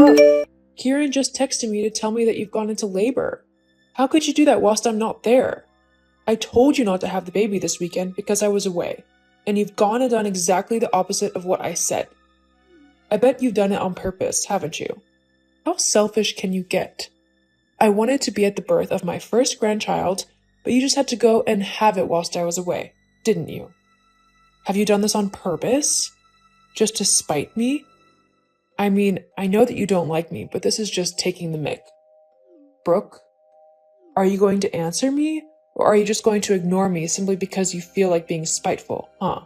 Brooke, Kieran just texted me to tell me that you've gone into labor. How could you do that whilst I'm not there? I told you not to have the baby this weekend because I was away, and you've gone and done exactly the opposite of what I said. I bet you've done it on purpose, haven't you? How selfish can you get? I wanted to be at the birth of my first grandchild, but you just had to go and have it whilst I was away, didn't you? Have you done this on purpose? Just to spite me? I mean, I know that you don't like me, but this is just taking the mick. Brooke, are you going to answer me? Or are you just going to ignore me simply because you feel like being spiteful, huh?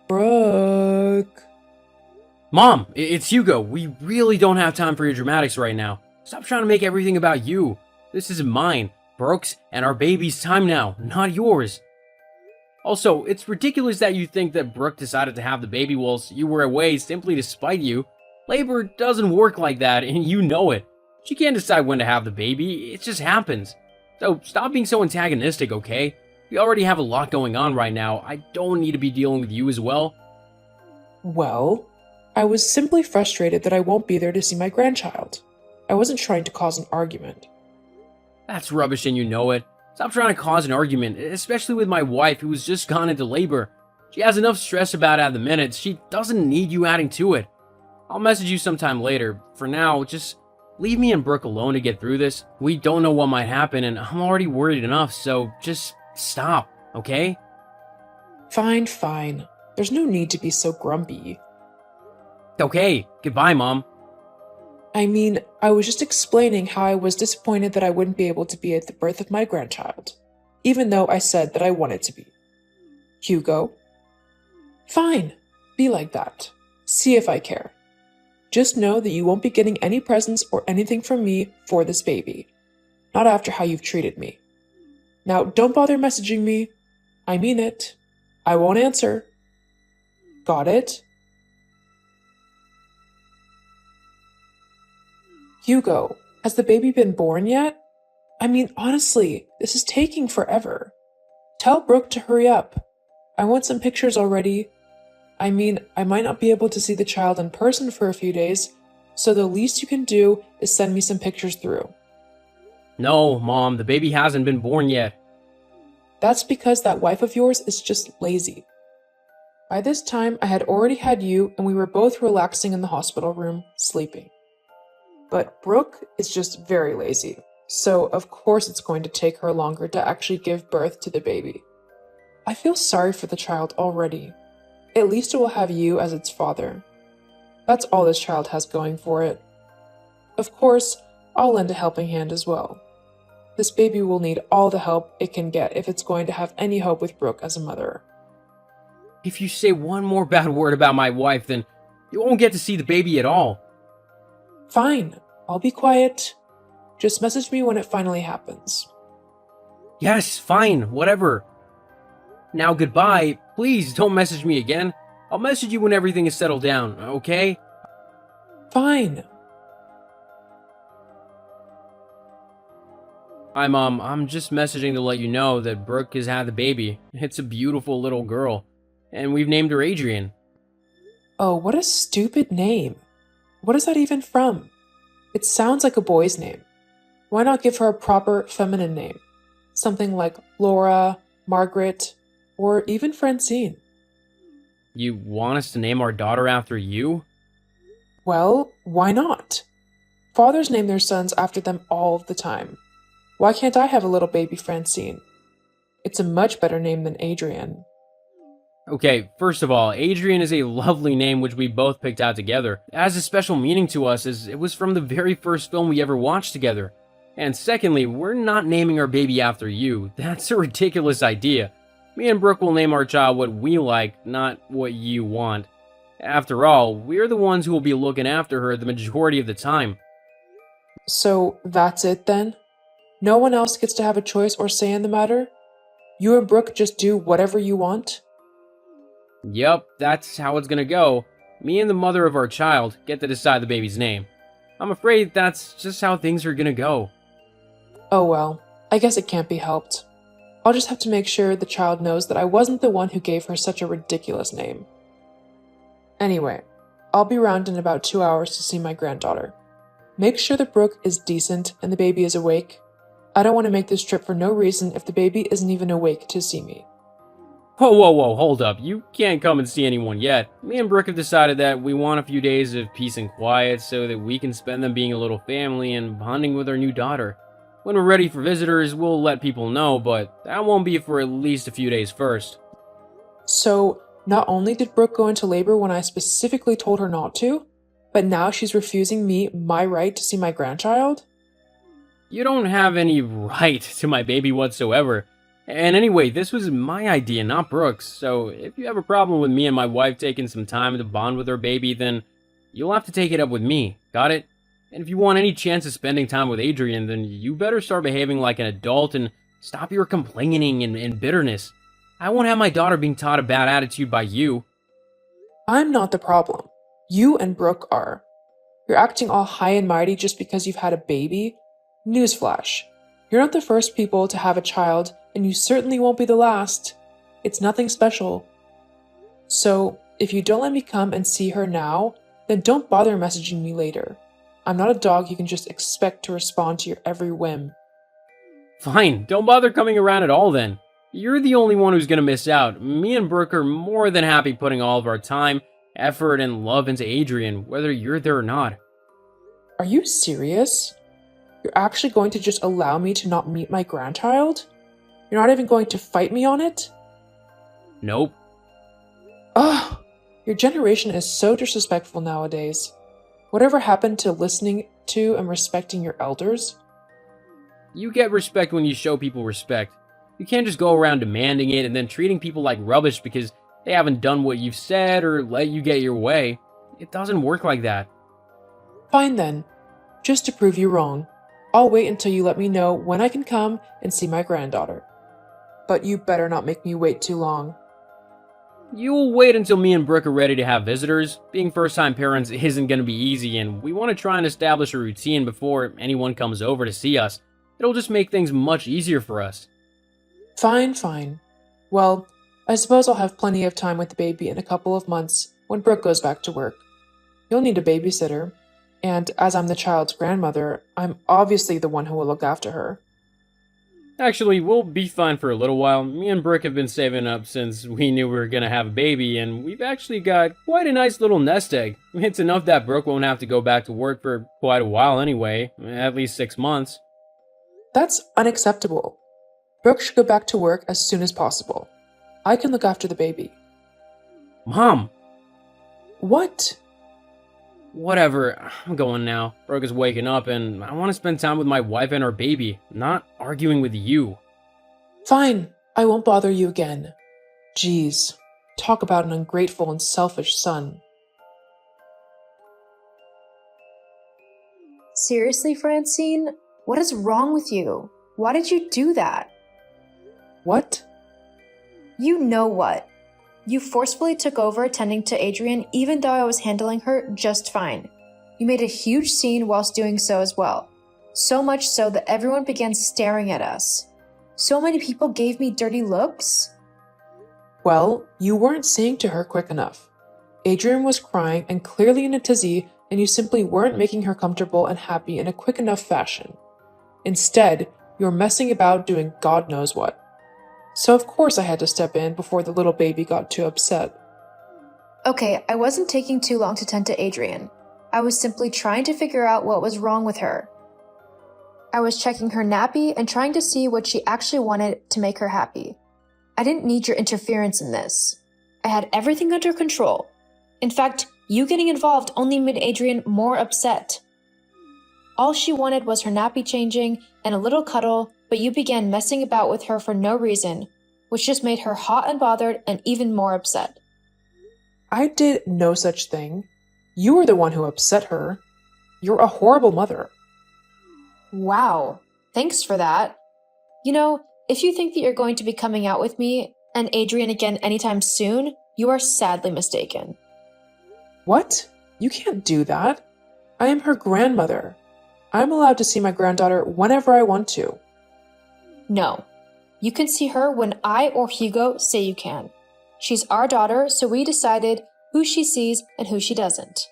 Brooke. Mom, it's Hugo. We really don't have time for your dramatics right now. Stop trying to make everything about you. This isn't mine, Brooke's, and our baby's time now, not yours. Also, it's ridiculous that you think that Brooke decided to have the baby whilst you were away simply to spite you. Labor doesn't work like that, and you know it. She can't decide when to have the baby, it just happens. So stop being so antagonistic, okay? We already have a lot going on right now. I don't need to be dealing with you as well. Well, I was simply frustrated that I won't be there to see my grandchild. I wasn't trying to cause an argument. That's rubbish and you know it. Stop trying to cause an argument, especially with my wife who's just gone into labor. She has enough stress about it at the minute. She doesn't need you adding to it. I'll message you sometime later. For now, just leave me and Brooke alone to get through this. We don't know what might happen and I'm already worried enough, so just stop, okay? Fine. There's no need to be so grumpy. Okay, goodbye, Mom. I mean, I was just explaining how I was disappointed that I wouldn't be able to be at the birth of my grandchild, even though I said that I wanted to be. Hugo? Fine, be like that. See if I care. Just know that you won't be getting any presents or anything from me for this baby. Not after how you've treated me. Now, don't bother messaging me. I mean it. I won't answer. Got it? Hugo, has the baby been born yet? I mean, honestly, this is taking forever. Tell Brooke to hurry up. I want some pictures already. I mean, I might not be able to see the child in person for a few days, so the least you can do is send me some pictures through. No, Mom, the baby hasn't been born yet. That's because that wife of yours is just lazy. By this time, I had already had you, and we were both relaxing in the hospital room, sleeping. But Brooke is just very lazy, so of course it's going to take her longer to actually give birth to the baby. I feel sorry for the child already. At least it will have you as its father. That's all this child has going for it. Of course, I'll lend a helping hand as well. This baby will need all the help it can get if it's going to have any hope with Brooke as a mother. If you say one more bad word about my wife, then you won't get to see the baby at all. Fine, I'll be quiet. Just message me when it finally happens. Yes, fine, whatever. Now goodbye. Please don't message me again. I'll message you when everything is settled down, okay? Fine. Hi, Mom. I'm just messaging to let you know that Brooke has had the baby. It's a beautiful little girl. And we've named her Adrian. Oh, what a stupid name. What is that even from? It sounds like a boy's name. Why not give her a proper feminine name? Something like Laura, Margaret, or even Francine. You want us to name our daughter after you? Well, why not? Fathers name their sons after them all the time. Why can't I have a little baby Francine? It's a much better name than Adrian. Okay, first of all, Adrian is a lovely name which we both picked out together. It has a special meaning to us as it was from the very first film we ever watched together. And secondly, we're not naming our baby after you. That's a ridiculous idea. Me and Brooke will name our child what we like, not what you want. After all, we're the ones who will be looking after her the majority of the time. So that's it then? No one else gets to have a choice or say in the matter? You and Brooke just do whatever you want? Yup, that's how it's gonna go. Me and the mother of our child get to decide the baby's name. I'm afraid that's just how things are gonna go. Oh well, I guess it can't be helped. I'll just have to make sure the child knows that I wasn't the one who gave her such a ridiculous name. Anyway, I'll be around in about 2 hours to see my granddaughter. Make sure that Brooke is decent and the baby is awake. I don't want to make this trip for no reason if the baby isn't even awake to see me. Whoa, hold up. You can't come and see anyone yet. Me and Brooke have decided that we want a few days of peace and quiet so that we can spend them being a little family and bonding with our new daughter. When we're ready for visitors, we'll let people know, but that won't be for at least a few days first. So, not only did Brooke go into labor when I specifically told her not to, but now she's refusing me my right to see my grandchild? You don't have any right to my baby whatsoever. And anyway, this was my idea, not Brooke's, so if you have a problem with me and my wife taking some time to bond with our baby, then you'll have to take it up with me, got it? And if you want any chance of spending time with Adrian, then you better start behaving like an adult and stop your complaining and bitterness. I won't have my daughter being taught a bad attitude by you. I'm not the problem. You and Brooke are. You're acting all high and mighty just because you've had a baby? Newsflash. You're not the first people to have a child, and you certainly won't be the last. It's nothing special. So, if you don't let me come and see her now, then don't bother messaging me later. I'm not a dog you can just expect to respond to your every whim. Fine, don't bother coming around at all then. You're the only one who's gonna miss out. Me and Brooke are more than happy putting all of our time, effort, and love into Adrian, whether you're there or not. Are you serious? You're actually going to just allow me to not meet my grandchild? You're not even going to fight me on it? Nope. Ugh! Your generation is so disrespectful nowadays. Whatever happened to listening to and respecting your elders? You get respect when you show people respect. You can't just go around demanding it and then treating people like rubbish because they haven't done what you've said or let you get your way. It doesn't work like that. Fine then. Just to prove you wrong, I'll wait until you let me know when I can come and see my granddaughter. But you better not make me wait too long. You'll wait until me and Brooke are ready to have visitors. Being first-time parents isn't going to be easy, and we want to try and establish a routine before anyone comes over to see us. It'll just make things much easier for us. Fine. Well, I suppose I'll have plenty of time with the baby in a couple of months when Brooke goes back to work. You'll need a babysitter, and as I'm the child's grandmother, I'm obviously the one who will look after her. Actually, we'll be fine for a little while. Me and Brooke have been saving up since we knew we were gonna have a baby, and we've actually got quite a nice little nest egg. It's enough that Brooke won't have to go back to work for quite a while anyway, at least 6 months. That's unacceptable. Brooke should go back to work as soon as possible. I can look after the baby. Mom! What? Whatever, I'm going now. Brooke is waking up, and I want to spend time with my wife and our baby, not arguing with you. Fine, I won't bother you again. Jeez, talk about an ungrateful and selfish son. Seriously, Francine? What is wrong with you? Why did you do that? What? You know what? You forcefully took over attending to Adrian even though I was handling her just fine. You made a huge scene whilst doing so as well. So much so that everyone began staring at us. So many people gave me dirty looks. Well, you weren't saying to her quick enough. Adrian was crying and clearly in a tizzy, and you simply weren't making her comfortable and happy in a quick enough fashion. Instead, you were messing about doing God knows what. So of course I had to step in before the little baby got too upset. Okay, I wasn't taking too long to tend to Adrian. I was simply trying to figure out what was wrong with her. I was checking her nappy and trying to see what she actually wanted to make her happy. I didn't need your interference in this. I had everything under control. In fact, you getting involved only made Adrian more upset. All she wanted was her nappy changing and a little cuddle, but you began messing about with her for no reason, which just made her hot and bothered and even more upset. I did no such thing. You were the one who upset her. You're a horrible mother. Wow, thanks for that. You know, if you think that you're going to be coming out with me and Adrian again anytime soon, you are sadly mistaken. What? You can't do that. I am her grandmother. I'm allowed to see my granddaughter whenever I want to. No, you can see her when I or Hugo say you can. She's our daughter, so we decided who she sees and who she doesn't.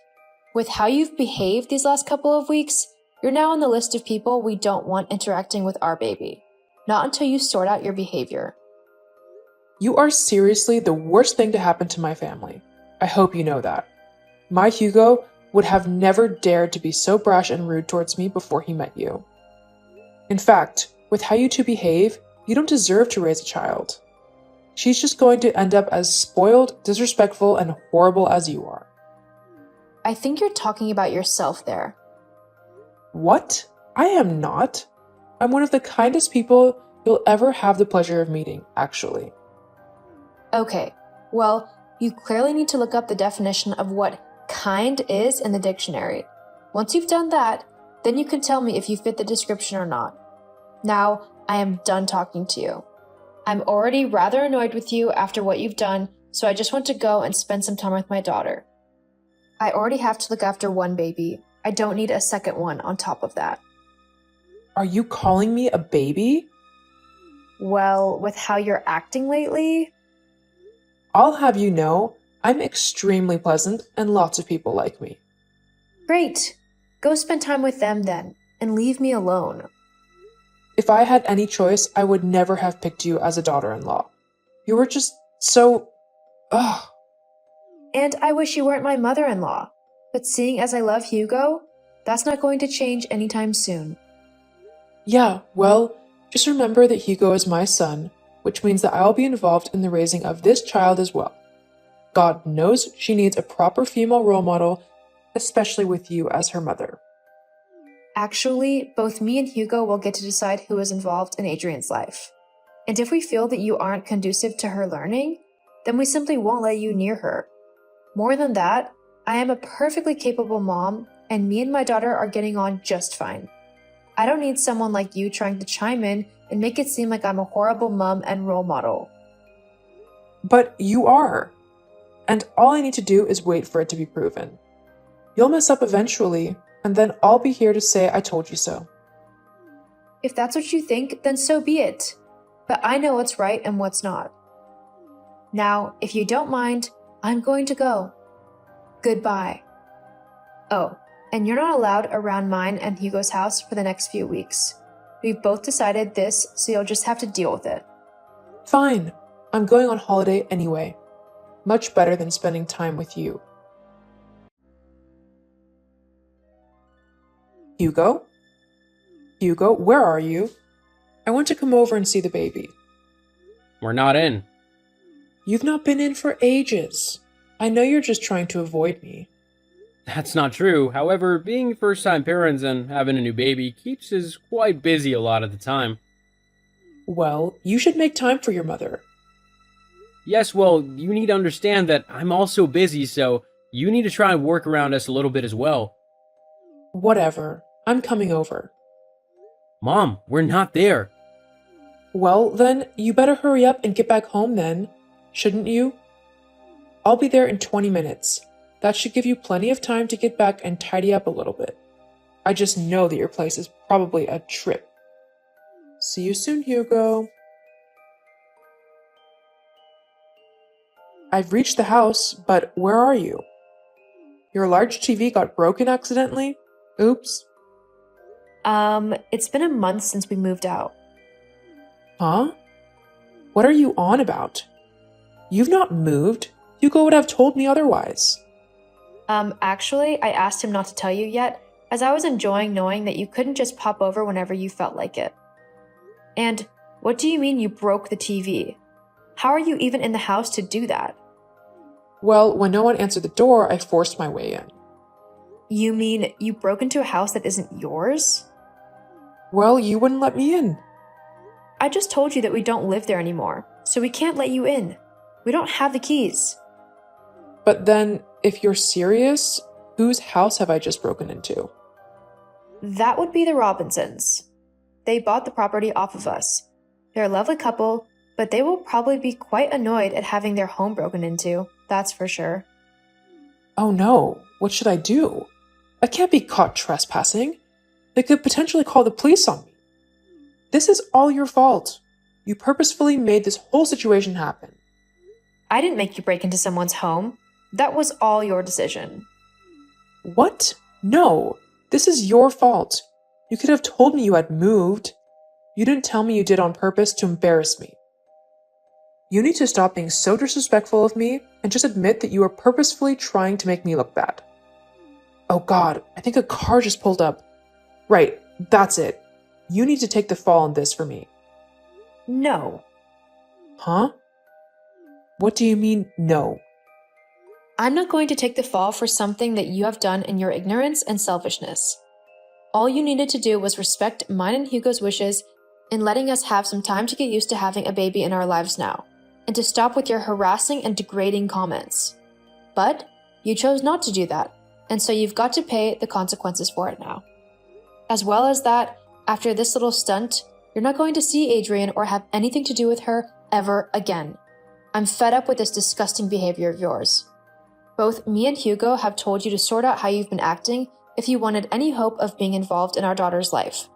With how you've behaved these last couple of weeks, you're now on the list of people we don't want interacting with our baby. Not until you sort out your behavior. You are seriously the worst thing to happen to my family. I hope you know that. My Hugo would have never dared to be so brash and rude towards me before he met you. In fact, with how you two behave, you don't deserve to raise a child. She's just going to end up as spoiled, disrespectful, and horrible as you are. I think you're talking about yourself there. What? I am not. I'm one of the kindest people you'll ever have the pleasure of meeting, actually. Okay, well, you clearly need to look up the definition of what kind is in the dictionary. Once you've done that, then you can tell me if you fit the description or not. Now, I am done talking to you. I'm already rather annoyed with you after what you've done, so I just want to go and spend some time with my daughter. I already have to look after one baby. I don't need a second one on top of that. Are you calling me a baby? Well, with how you're acting lately... I'll have you know, I'm extremely pleasant and lots of people like me. Great. Go spend time with them then, and leave me alone. If I had any choice, I would never have picked you as a daughter-in-law. You were just so... ugh. And I wish you weren't my mother-in-law. But seeing as I love Hugo, that's not going to change anytime soon. Yeah, well, just remember that Hugo is my son, which means that I'll be involved in the raising of this child as well. God knows she needs a proper female role model, especially with you as her mother. Actually, both me and Hugo will get to decide who is involved in Adrian's life. And if we feel that you aren't conducive to her learning, then we simply won't let you near her. More than that, I am a perfectly capable mom, and me and my daughter are getting on just fine. I don't need someone like you trying to chime in and make it seem like I'm a horrible mom and role model. But you are. And all I need to do is wait for it to be proven. You'll mess up eventually, and then I'll be here to say I told you so. If that's what you think, then so be it. But I know what's right and what's not. Now, if you don't mind, I'm going to go. Goodbye. Oh, and you're not allowed around mine and Hugo's house for the next few weeks. We've both decided this, so you'll just have to deal with it. Fine. I'm going on holiday anyway. Much better than spending time with you. Hugo? Hugo, where are you? I want to come over and see the baby. We're not in. You've not been in for ages. I know you're just trying to avoid me. That's not true. However, being first-time parents and having a new baby keeps us quite busy a lot of the time. Well, you should make time for your mother. Yes, well, you need to understand that I'm also busy, so you need to try and work around us a little bit as well. Whatever. I'm coming over. Mom, we're not there. Well, then, you better hurry up and get back home then. Shouldn't you? I'll be there in 20 minutes. That should give you plenty of time to get back and tidy up a little bit. I just know that your place is probably a trip. See you soon, Hugo. I've reached the house, but where are you? Your large TV got broken accidentally? Oops. It's been a month since we moved out. Huh? What are you on about? You've not moved. Hugo would have told me otherwise. Actually, I asked him not to tell you yet, as I was enjoying knowing that you couldn't just pop over whenever you felt like it. And what do you mean you broke the TV? How are you even in the house to do that? Well, when no one answered the door, I forced my way in. You mean you broke into a house that isn't yours? Well, you wouldn't let me in. I just told you that we don't live there anymore, so we can't let you in. We don't have the keys. But then, if you're serious, whose house have I just broken into? That would be the Robinsons. They bought the property off of us. They're a lovely couple, but they will probably be quite annoyed at having their home broken into, that's for sure. Oh no, what should I do? I can't be caught trespassing. They could potentially call the police on me. This is all your fault. You purposefully made this whole situation happen. I didn't make you break into someone's home. That was all your decision. What? No. This is your fault. You could have told me you had moved. You didn't tell me you did on purpose to embarrass me. You need to stop being so disrespectful of me and just admit that you are purposefully trying to make me look bad. Oh God, I think a car just pulled up. Right, that's it. You need to take the fall on this for me. No. Huh? What do you mean, no? I'm not going to take the fall for something that you have done in your ignorance and selfishness. All you needed to do was respect mine and Hugo's wishes in letting us have some time to get used to having a baby in our lives now, and to stop with your harassing and degrading comments. But you chose not to do that, and so you've got to pay the consequences for it now. As well as that, after this little stunt, you're not going to see Adrian or have anything to do with her ever again. I'm fed up with this disgusting behavior of yours. Both me and Hugo have told you to sort out how you've been acting if you wanted any hope of being involved in our daughter's life.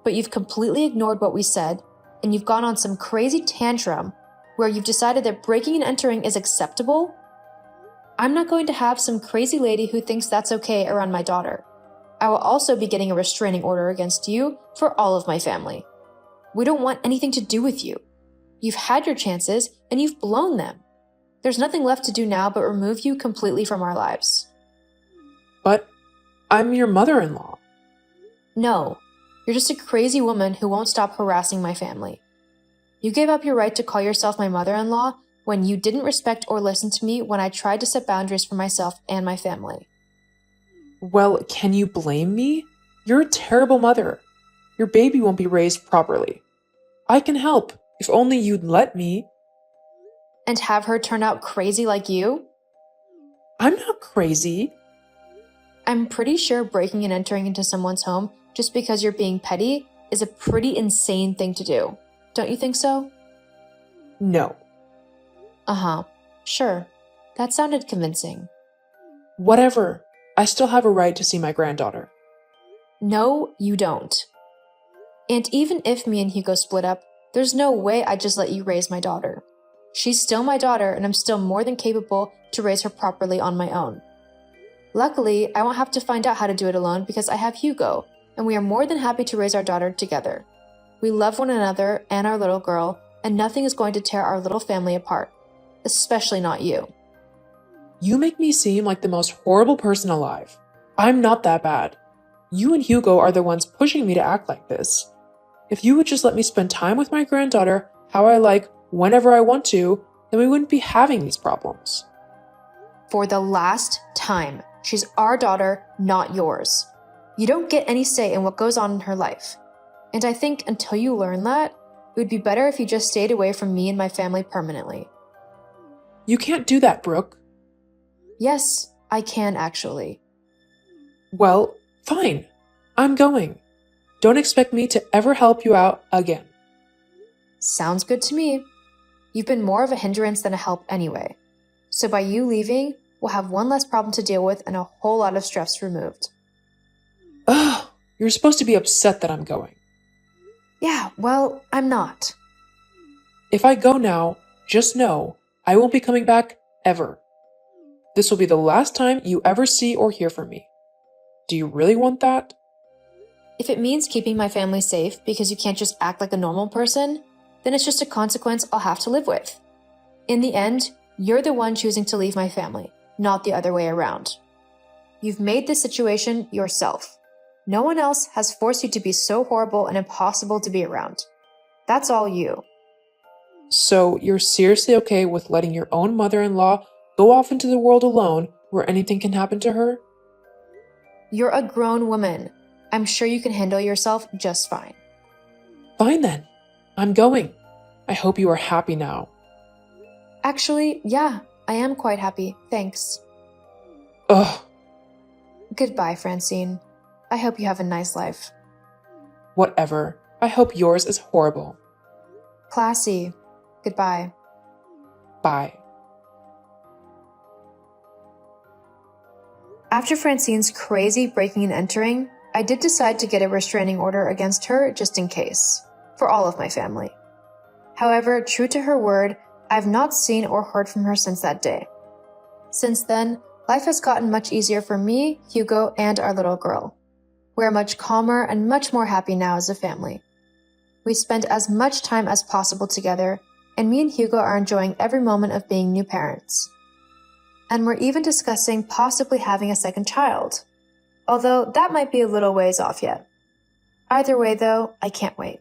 But you've completely ignored what we said, and you've gone on some crazy tantrum where you've decided that breaking and entering is acceptable? I'm not going to have some crazy lady who thinks that's okay around my daughter. I will also be getting a restraining order against you for all of my family. We don't want anything to do with you. You've had your chances, and you've blown them. There's nothing left to do now but remove you completely from our lives. But I'm your mother-in-law. No, you're just a crazy woman who won't stop harassing my family. You gave up your right to call yourself my mother-in-law when you didn't respect or listen to me when I tried to set boundaries for myself and my family. Well, can you blame me? You're a terrible mother. Your baby won't be raised properly. I can help, if only you'd let me. And have her turn out crazy like you? I'm not crazy. I'm pretty sure breaking and entering into someone's home just because you're being petty is a pretty insane thing to do. Don't you think so? No. Uh-huh. Sure. That sounded convincing. Whatever. I still have a right to see my granddaughter. No, you don't. And even if me and Hugo split up, there's no way I'd just let you raise my daughter. She's still my daughter, and I'm still more than capable to raise her properly on my own. Luckily, I won't have to find out how to do it alone because I have Hugo, and we are more than happy to raise our daughter together. We love one another and our little girl, and nothing is going to tear our little family apart. Especially not you. You make me seem like the most horrible person alive. I'm not that bad. You and Hugo are the ones pushing me to act like this. If you would just let me spend time with my granddaughter how I like, whenever I want to, then we wouldn't be having these problems. For the last time, she's our daughter, not yours. You don't get any say in what goes on in her life. And I think until you learn that, it would be better if you just stayed away from me and my family permanently. You can't do that, Brooke. Yes, I can actually. Well, fine. I'm going. Don't expect me to ever help you out again. Sounds good to me. You've been more of a hindrance than a help anyway. So by you leaving, we'll have one less problem to deal with and a whole lot of stress removed. Ugh, you're supposed to be upset that I'm going. Yeah, well, I'm not. If I go now, just know I won't be coming back ever. This will be the last time you ever see or hear from me. Do you really want that? If it means keeping my family safe because you can't just act like a normal person, then it's just a consequence I'll have to live with. In the end, you're the one choosing to leave my family, not the other way around. You've made this situation yourself. No one else has forced you to be so horrible and impossible to be around. That's all you. So you're seriously okay with letting your own mother-in-law go off into the world alone where anything can happen to her? You're a grown woman. I'm sure you can handle yourself just fine. Fine then. I'm going. I hope you are happy now. Actually, yeah, I am quite happy, thanks. Ugh. Goodbye, Francine. I hope you have a nice life. Whatever. I hope yours is horrible. Classy. Goodbye. Bye. After Francine's crazy breaking and entering, I did decide to get a restraining order against her just in case, for all of my family. However, true to her word, I've not seen or heard from her since that day. Since then, life has gotten much easier for me, Hugo, and our little girl. We're much calmer and much more happy now as a family. We spend as much time as possible together, and me and Hugo are enjoying every moment of being new parents. And we're even discussing possibly having a second child, although that might be a little ways off yet. Either way, though, I can't wait.